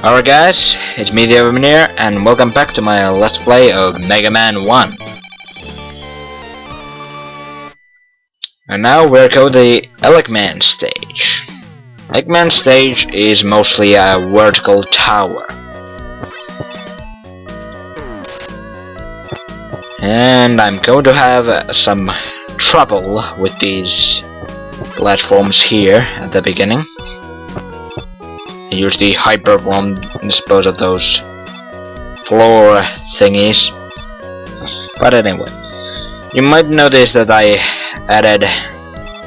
Alright guys, it's me TfpivmanTheGamer here, and welcome back to my Let's Play of Mega Man 1. And now we're going to the Eggman stage. Eggman stage is mostly a vertical tower. And I'm going to have some trouble with these platforms here at the beginning. Use the hyper bomb and dispose of those floor thingies. But anyway, you might notice that I added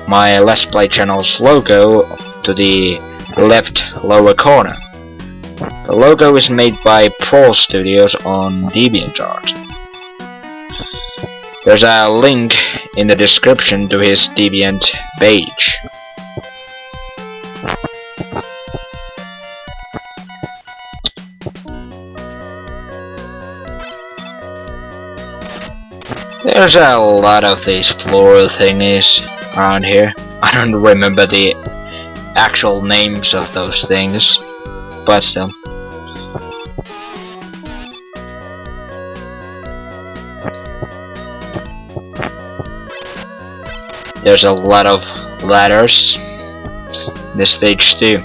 my Let's Play channel's logo to the left lower corner. The logo is made by XXBrawlStudiosXx Studios on DeviantArt. There's a link in the description to his Deviant page. There's a lot of these floor thingies around here. I don't remember the actual names of those things, but still. There's a lot of ladders in this stage too.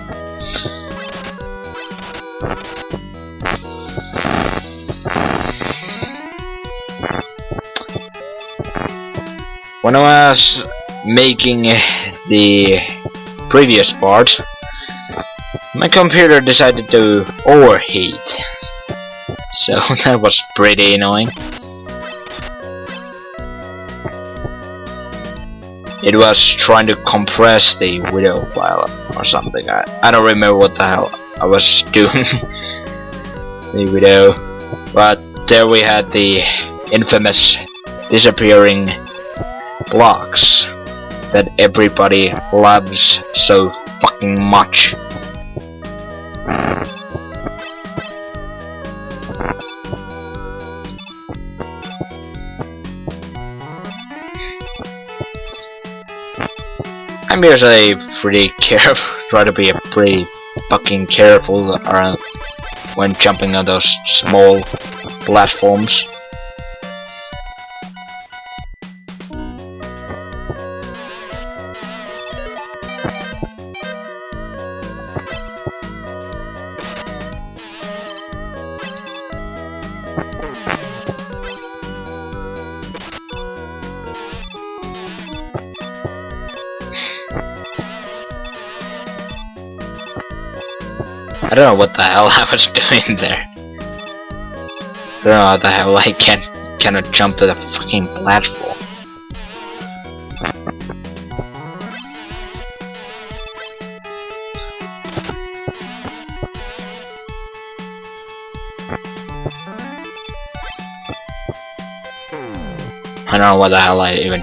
When I was making the previous part, my computer decided to overheat, so that was pretty annoying. It was trying to compress the video file or something. I don't remember what the hell I was doing the video, but there we had the infamous disappearing blocks that everybody loves so fucking much. I'm usually pretty careful, try to be pretty fucking careful around when jumping on those small platforms. I don't know what the hell I was doing there. I don't know how the hell I cannot jump to the fucking platform. I don't know what the hell I even...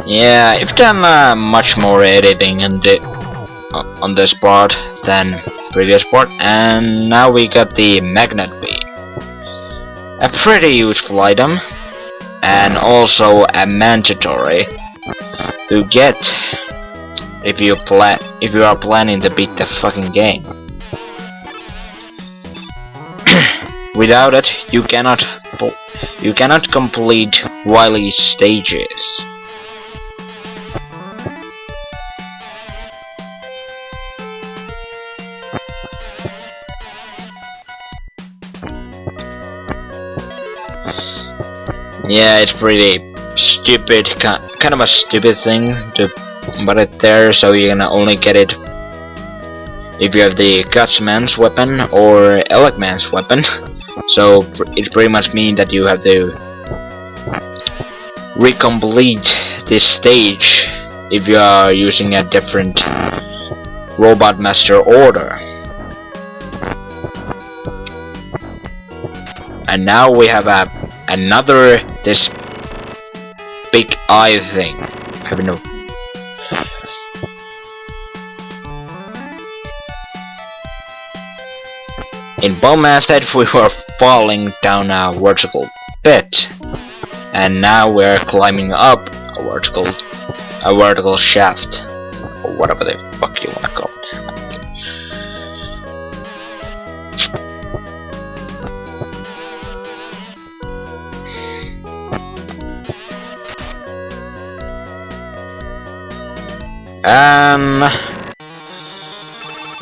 Yeah, I've done much more editing on this part than previous part, and now we got the magnet beam, a pretty useful item, and also a mandatory to get if you are planning to beat the fucking game. Without it, you cannot complete Wily's stages. Yeah, it's pretty stupid, kind of a stupid thing to put it there, so you're gonna only get it if you have the Gutsman's weapon or Eggman's weapon. So it pretty much means that you have to recomplete this stage if you are using a different Robot Master order. And now we have another this big eye thing. I have no. In bomb method, we were falling down a vertical pit. And now we're climbing up a vertical shaft, or whatever the fuck you wanna call it.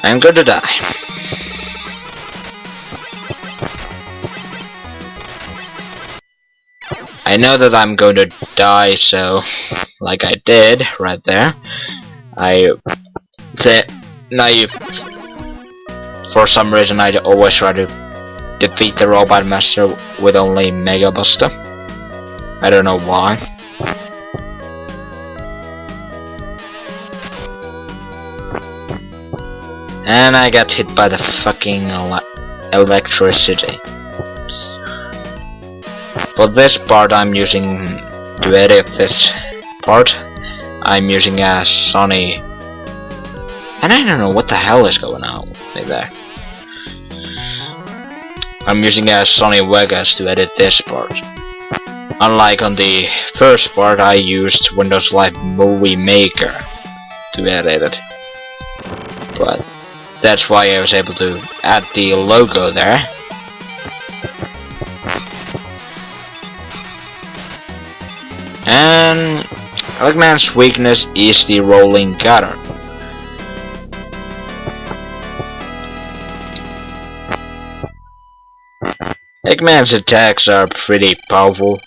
I'm going to die. I know that I'm going to die, so like I did right there, for some reason I always try to defeat the robot master with only Mega Buster. I don't know why. And I got hit by the fucking electricity. For this part I'm using, to edit this part, I'm using a Sony, and I don't know what the hell is going on with me there. I'm using a Sony Vegas to edit this part. Unlike on the first part, I used Windows Live Movie Maker to edit it. But that's why I was able to add the logo there. And Eggman's weakness is the rolling cutter. Eggman's attacks are pretty powerful.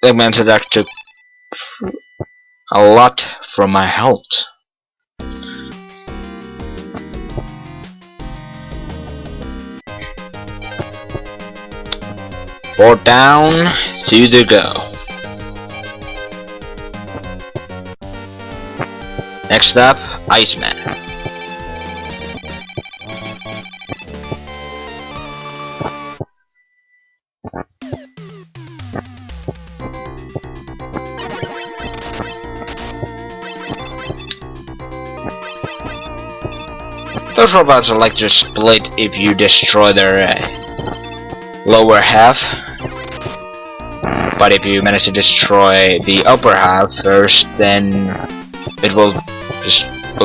Eggman's attack took a lot from my health. Four down, two to go. Next up, Iceman. Those robots are like to split if you destroy their lower half. But if you manage to destroy the upper half first, then it will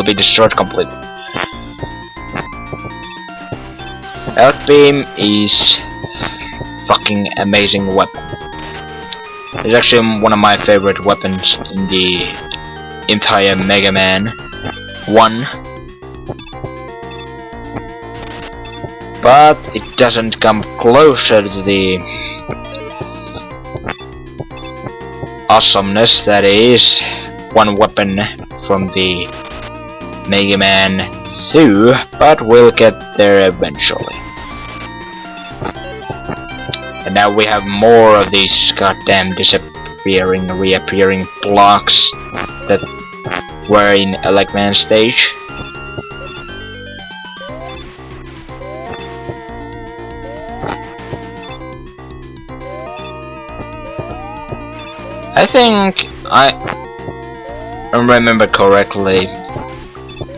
be destroyed completely. Health Beam is fucking amazing weapon. It's actually one of my favorite weapons in the entire Mega Man 1. But it doesn't come closer to the awesomeness that is one weapon from the Mega Man 2, but we'll get there eventually. And now we have more of these goddamn reappearing blocks that were in Eggman stage. I think I remember correctly,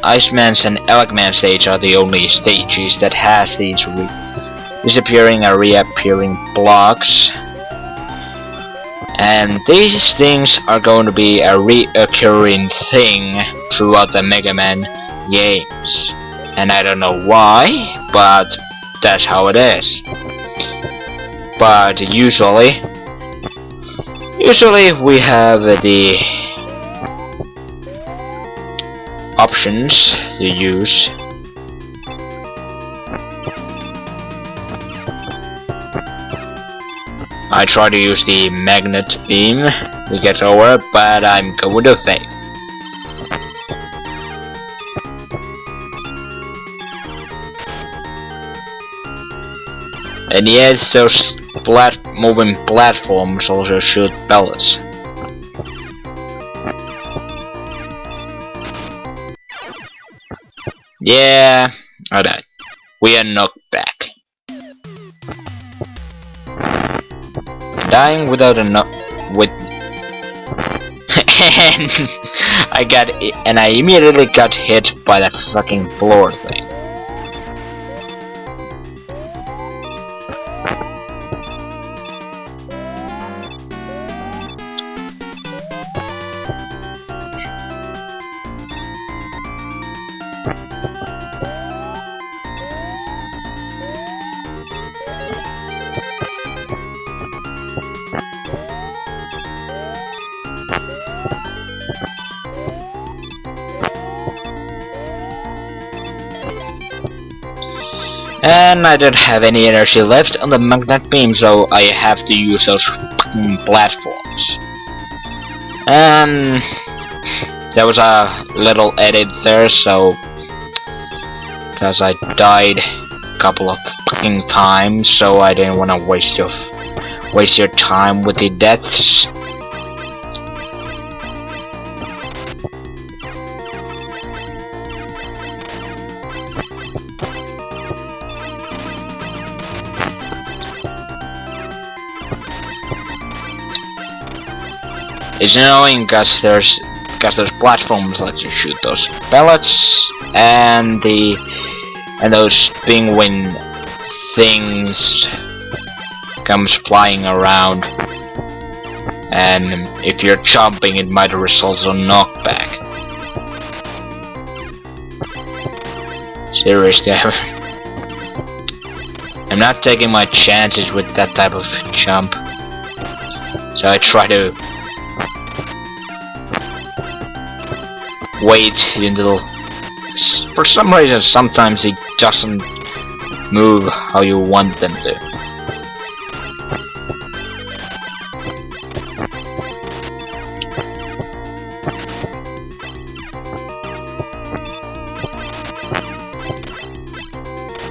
Iceman's and Eggman stage are the only stages that has these disappearing and reappearing blocks. And these things are going to be a reoccurring thing throughout the Mega Man games. And I don't know why, but that's how it is. But usually we have the options to use. I try to use the magnet beam to get over, but I'm going to fail. And yet those moving platforms also shoot pellets. Yeah, I died. We are knocked back. Dying without a knock with and I immediately got hit by that fucking blower thing. And I don't have any energy left on the magnet beam, so I have to use those platforms. And there was a little edit there, so because I died a couple of fucking times, so I didn't want to waste your time with the deaths. It's annoying because there's platforms that you shoot those pellets and those penguin things comes flying around, and if you're jumping it might result in knockback. Seriously, I'm not taking my chances with that type of jump, so I try to wait until, for some reason sometimes it doesn't move how you want them to.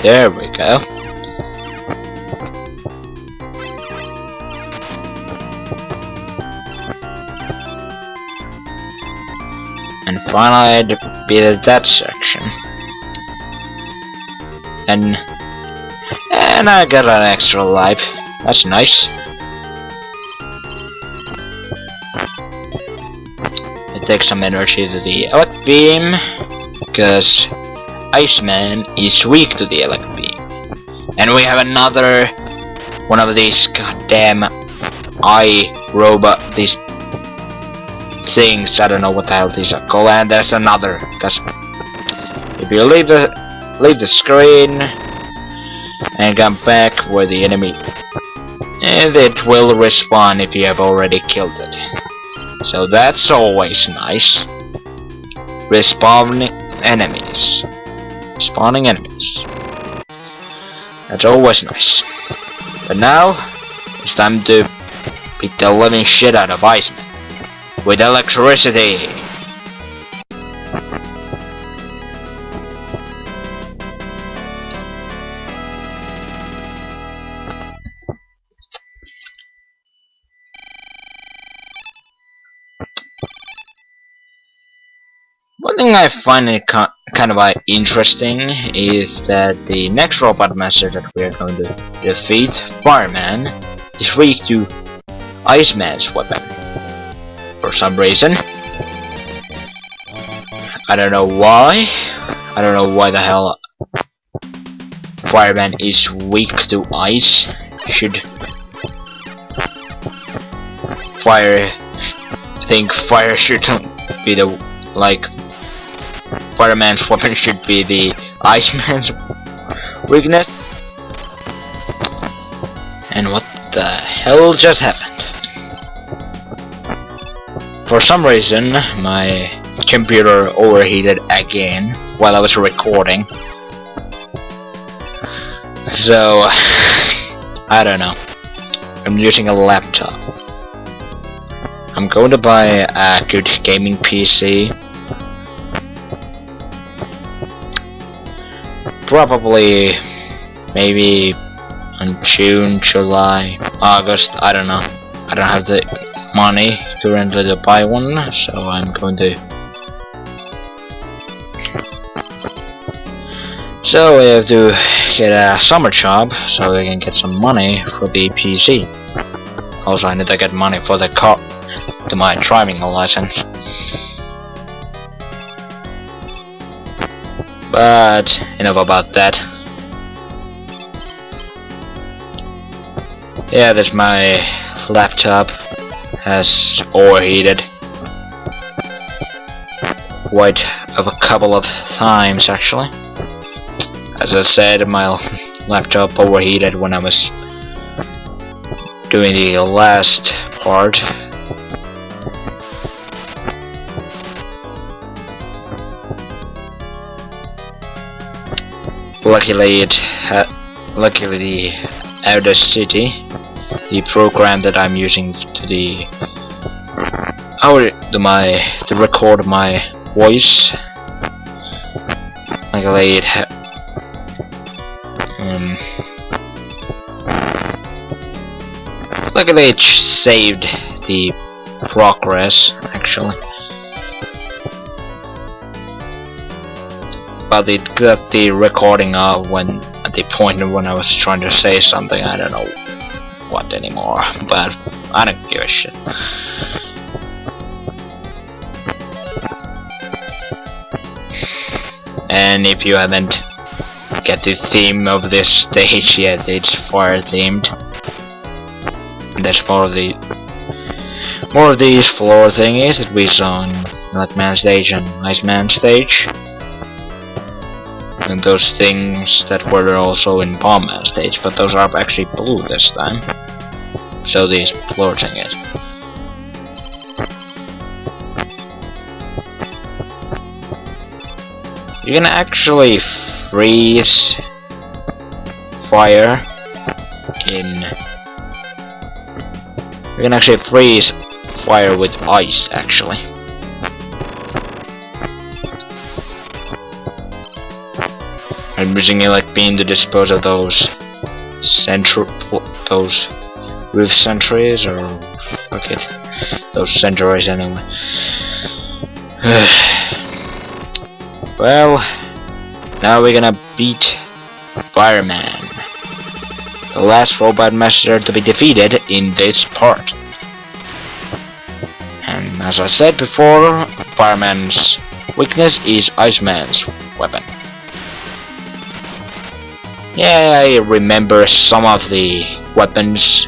There we go. And finally I defeated that section. And I got an extra life. That's nice. It takes some energy to the elect beam, because Iceman is weak to the elect beam. And we have another one of these goddamn eye robot, these things, I don't know what the hell these are called, and there's another, because if you leave the screen and come back where the enemy, and it will respawn if you have already killed it. So that's always nice. Respawning enemies. Spawning enemies. That's always nice. But now it's time to beat the living shit out of Iceman with electricity. One thing I find it kind of interesting is that the next robot master that we are going to defeat, Fireman, is weak to Iceman's weapon. For some reason. I don't know why. I don't know why the hell Fireman is weak to ice. Fire should be the, like, Fireman's weapon should be the Iceman's weakness. And what the hell just happened? For some reason, my computer overheated again while I was recording. So, I don't know. I'm using a laptop. I'm going to buy a good gaming PC. Probably, maybe in June, July, August, I don't know. I don't have the money currently to buy one, so I'm going to. So we have to get a summer job so we can get some money for the PC. Also, I need to get money for the car, to my driving license. But enough about that. Yeah, that's my laptop. Has overheated quite a couple of times actually. As I said, my laptop overheated when I was doing the last part. luckily luckily the Audacity, the program that I'm using to record my voice, luckily it saved the progress actually, but it got the recording at the point when I was trying to say something. I don't know what anymore, but I don't give a shit. And if you haven't get the theme of this stage yet, it's fire themed. And there's more of these floor thingies that we saw in Eggman stage and Iceman stage. And those things that were also in Bombman stage, but those are actually blue this time. So these floor thingies. You can actually freeze fire You can actually freeze fire with ice, actually. I'm using electric beam to dispose of those roof sentries, or fuck it, those sentries anyway. Well, now we're gonna beat Fireman, the last robot master to be defeated in this part. And as I said before, Fireman's weakness is Iceman's weapon. Yeah, I remember some of the weapons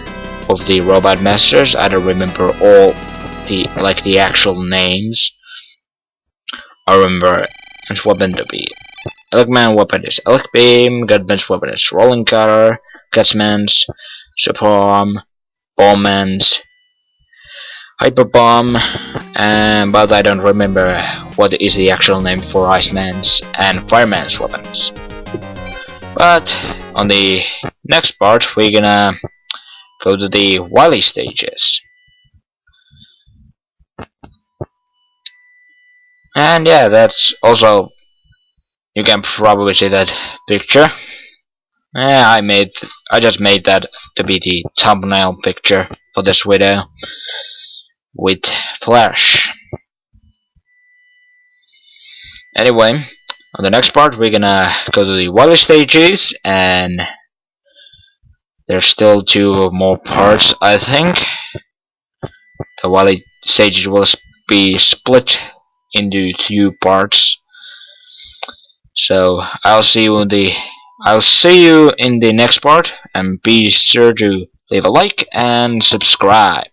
of the robot masters. I don't remember all the actual names. I remember his weapon to be Eggman's weapon is Electric Beam, Gutman's weapon is Rolling Cutter, Gutsman's Super Arm, Bombman's Hyper Bomb, but I don't remember what is the actual name for Iceman's and Fireman's weapons. But on the next part, we're gonna go to the Wily stages. And yeah, that's also, you can probably see that picture. I just made that to be the thumbnail picture for this video with Flash. Anyway, on the next part we're gonna go to the Wily stages, and there's still 2 more parts, I think. The Wily stages will be split into 2 parts. So I'll see you in the next part, and be sure to leave a like and subscribe.